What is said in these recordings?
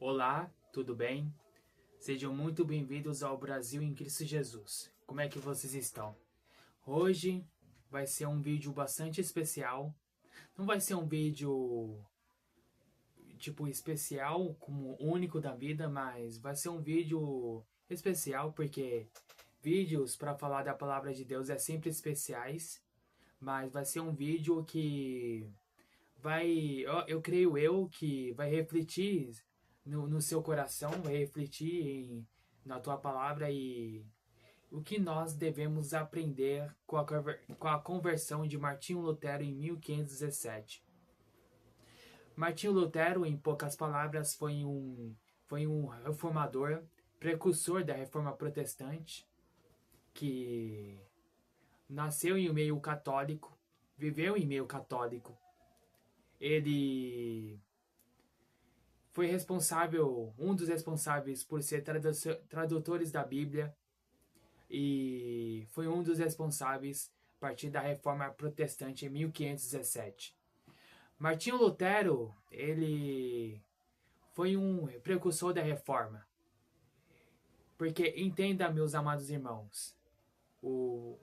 Olá, tudo bem? Sejam muito bem-vindos ao Brasil em Cristo Jesus. Como é que vocês estão? Hoje vai ser um vídeo bastante especial. Não vai ser um vídeo tipo especial como único da vida, mas vai ser um vídeo especial porque vídeos para falar da palavra de Deus é sempre especiais, mas vai ser um vídeo que eu creio que vai refletir no seu coração, vai refletir na tua palavra e o que nós devemos aprender com a conversão de Martinho Lutero em 1517. Martinho Lutero, em poucas palavras, foi um reformador, precursor da reforma protestante, que nasceu em meio católico, viveu em meio católico. Ele foi um dos responsáveis por ser tradutores da Bíblia e foi um dos responsáveis a partir da Reforma Protestante em 1517. Martinho Lutero, ele foi um precursor da Reforma. Porque entenda, meus amados irmãos,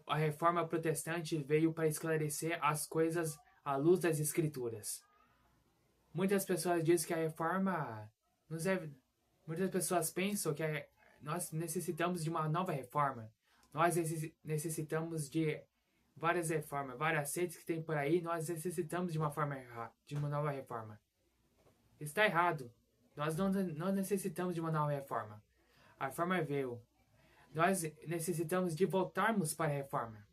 a Reforma Protestante veio para esclarecer as coisas à luz das Escrituras. Muitas pessoas dizem que a reforma muitas pessoas pensam que nós necessitamos de uma nova reforma. Nós necessitamos de várias reformas, várias seitas que tem por aí. Nós necessitamos de uma nova reforma. Está errado. Nós não necessitamos de uma nova reforma. A reforma veio. Nós necessitamos de voltarmos para a reforma.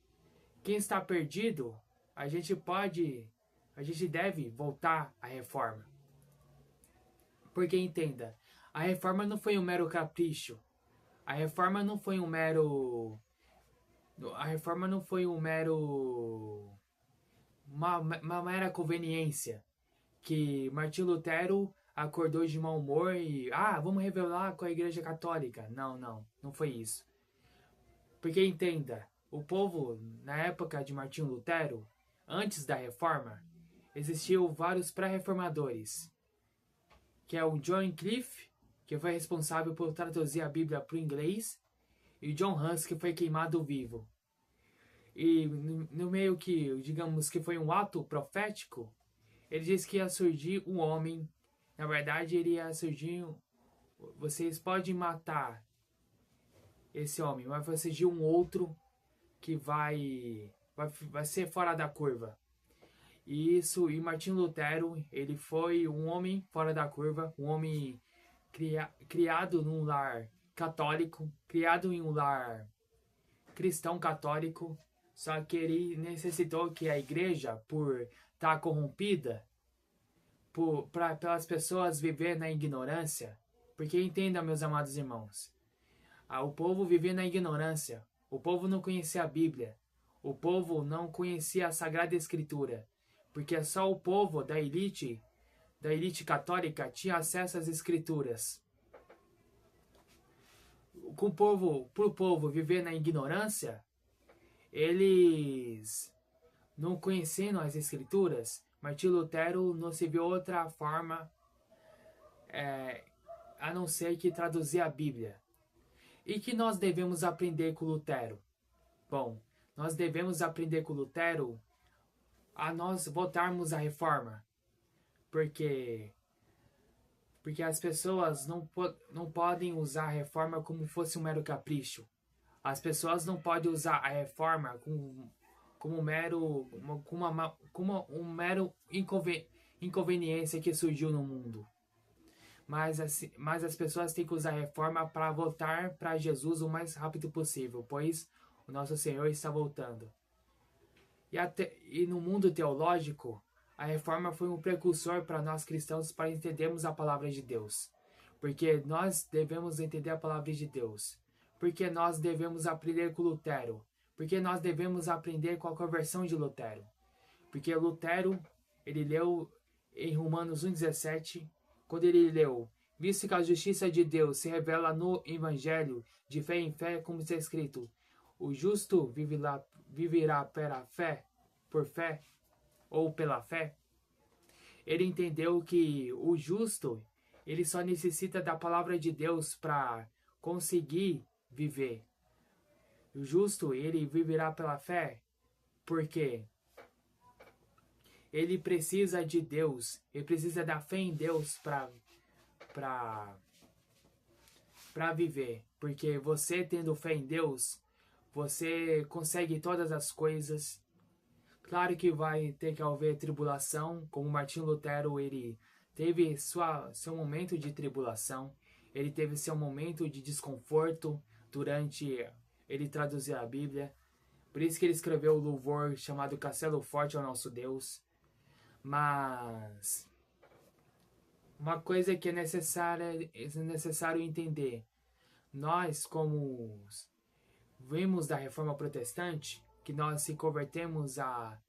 Quem está perdido, a gente deve voltar à reforma. Porque entenda, a reforma não foi um mero capricho. A reforma não foi um mero uma mera conveniência que Martinho Lutero acordou de mau humor e vamos revelar com a Igreja Católica. Não foi isso. Porque entenda, o povo na época de Martinho Lutero, antes da reforma, existiam vários pré-reformadores, que é o John Wycliffe, que foi responsável por traduzir a Bíblia para o inglês, e John Hus, que foi queimado vivo. E no meio que, digamos que foi um ato profético, ele disse que ia surgir um homem. Na verdade, ele ia surgir. Vocês podem matar esse homem, mas vai surgir um outro que vai ser fora da curva. E Martinho Lutero, ele foi um homem fora da curva, um homem criado num lar católico, criado em um lar cristão católico, só que ele necessitou que a igreja, por estar corrompida, pelas pessoas viver na ignorância, porque entenda, meus amados irmãos, o povo vivia na ignorância, o povo não conhecia a Bíblia, o povo não conhecia a Sagrada Escritura, porque só o povo da elite católica tinha acesso às Escrituras. Para o povo viver na ignorância, eles não conhecendo as Escrituras, Martinho Lutero não se viu outra forma a não ser que traduzir a Bíblia. E que nós devemos aprender com Lutero? Bom, nós devemos aprender com Lutero a nós voltarmos à reforma. Porque as pessoas não podem usar a reforma como fosse um mero capricho. As pessoas não podem usar a reforma como um mero inconveniência que surgiu no mundo. Mas as pessoas têm que usar a reforma para voltar para Jesus o mais rápido possível, pois o nosso Senhor está voltando. E no mundo teológico, a reforma foi um precursor para nós cristãos para entendermos a palavra de Deus. Porque nós devemos entender a palavra de Deus. Porque nós devemos aprender com Lutero. Porque nós devemos aprender com a conversão de Lutero. Porque Lutero, ele leu em Romanos 1,17, quando ele leu: visto que a justiça de Deus se revela no Evangelho, de fé em fé, como está escrito, o justo viverá por fé, ou pela fé. Ele entendeu que o justo, ele só necessita da palavra de Deus para conseguir viver. O justo, ele viverá pela fé, porque ele precisa de Deus, ele precisa da fé em Deus para viver. Porque você tendo fé em Deus, você consegue todas as coisas. Claro que vai ter que haver tribulação, como Martinho Lutero, ele teve seu momento de tribulação, ele teve seu momento de desconforto durante ele traduzir a Bíblia. Por isso que ele escreveu o louvor chamado Castelo Forte ao Nosso Deus. Mas uma coisa que é necessário entender. Nós, como vimos da Reforma Protestante, que nós se convertemos a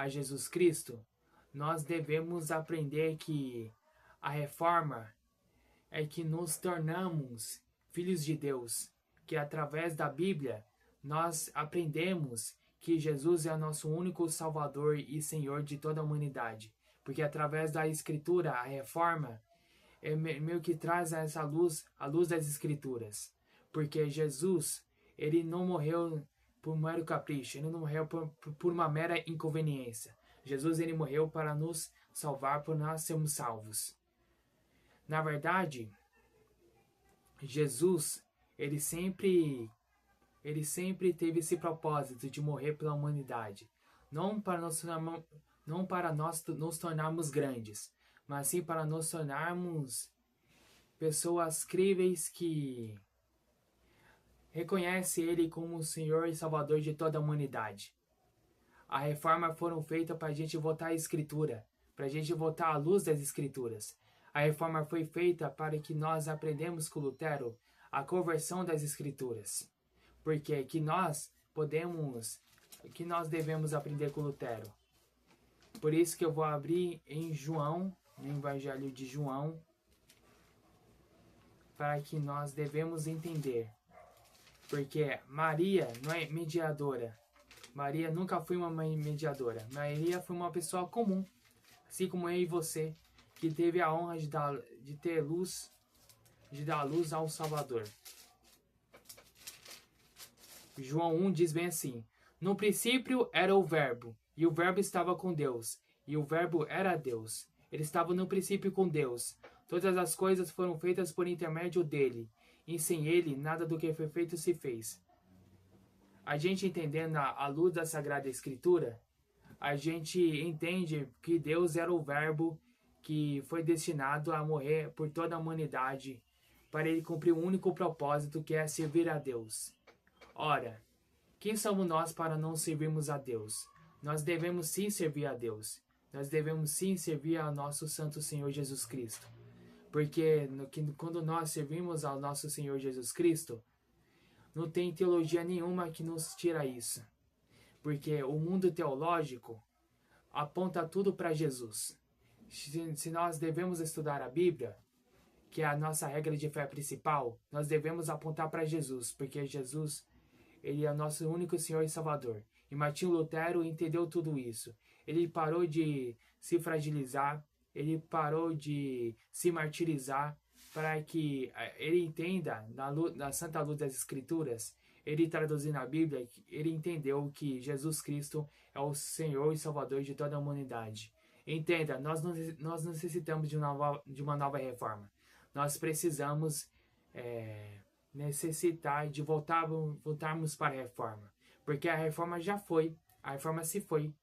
Jesus Cristo, nós devemos aprender que a Reforma é que nos tornamos filhos de Deus, que através da Bíblia nós aprendemos que Jesus é o nosso único Salvador e Senhor de toda a humanidade. Porque através da Escritura, a Reforma é meio que traz essa luz, a luz das Escrituras. Porque Jesus, ele não morreu por um mero capricho, ele não morreu por uma mera inconveniência. Jesus, ele morreu para nos salvar, por nós sermos salvos. Na verdade, Jesus, ele sempre teve esse propósito de morrer pela humanidade. Não para nós nos tornarmos grandes, mas sim para nos tornarmos pessoas críveis que reconhecem Ele como o Senhor e Salvador de toda a humanidade. A reforma foram feitas para a gente voltar à Escritura, para a gente voltar à luz das Escrituras. A reforma foi feita para que nós aprendamos com Lutero a conversão das Escrituras. Porque que nós devemos aprender com Lutero. Por isso que eu vou abrir em João, no Evangelho de João, para que nós devemos entender. Porque Maria não é mediadora. Maria nunca foi uma mãe mediadora. Maria foi uma pessoa comum, assim como eu e você, que teve a honra de dar luz ao Salvador. João 1 diz bem assim: no princípio era o Verbo, e o Verbo estava com Deus, e o Verbo era Deus. Ele estava no princípio com Deus. Todas as coisas foram feitas por intermédio dele, e sem ele nada do que foi feito se fez. A gente entendendo a luz da Sagrada Escritura, a gente entende que Deus era o Verbo que foi destinado a morrer por toda a humanidade, para ele cumprir o único propósito, que é servir a Deus. Ora, quem somos nós para não servirmos a Deus? Nós devemos sim servir a Deus. Nós devemos sim servir ao nosso Santo Senhor Jesus Cristo. Porque quando nós servimos ao nosso Senhor Jesus Cristo, não tem teologia nenhuma que nos tira isso. Porque o mundo teológico aponta tudo para Jesus. Se nós devemos estudar a Bíblia, que é a nossa regra de fé principal, nós devemos apontar para Jesus, porque Jesus, ele é o nosso único Senhor e Salvador. E Martinho Lutero entendeu tudo isso. Ele parou de se fragilizar, ele parou de se martirizar, para que ele entenda, na santa luz das Escrituras, ele traduzindo a Bíblia, ele entendeu que Jesus Cristo é o Senhor e Salvador de toda a humanidade. Entenda, nós necessitamos de uma nova reforma. Nós precisamos necessitar de voltarmos para a reforma. Porque a reforma já foi, a reforma se foi.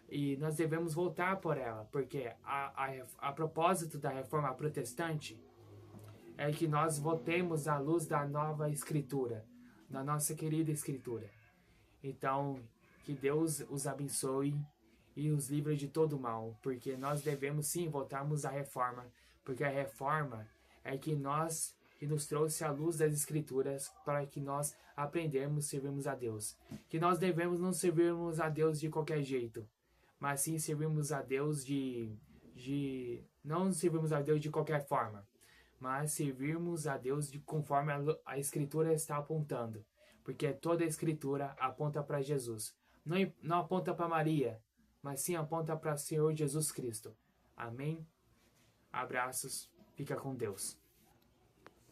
E nós devemos voltar por ela, porque a propósito da reforma protestante é que nós voltemos à luz da nova Escritura, da nossa querida Escritura. Então, que Deus os abençoe e os livre de todo mal, porque nós devemos sim voltarmos à reforma, porque a reforma é que nos trouxe a luz das Escrituras para que nós aprendemos e servirmos a Deus. Que nós devemos não servirmos a Deus de qualquer jeito, mas sim servirmos a Deus não servirmos a Deus de qualquer forma, mas servirmos a Deus conforme a Escritura está apontando, porque toda a Escritura aponta para Jesus. Não aponta para Maria, mas sim aponta para o Senhor Jesus Cristo. Amém? Abraços. Fica com Deus.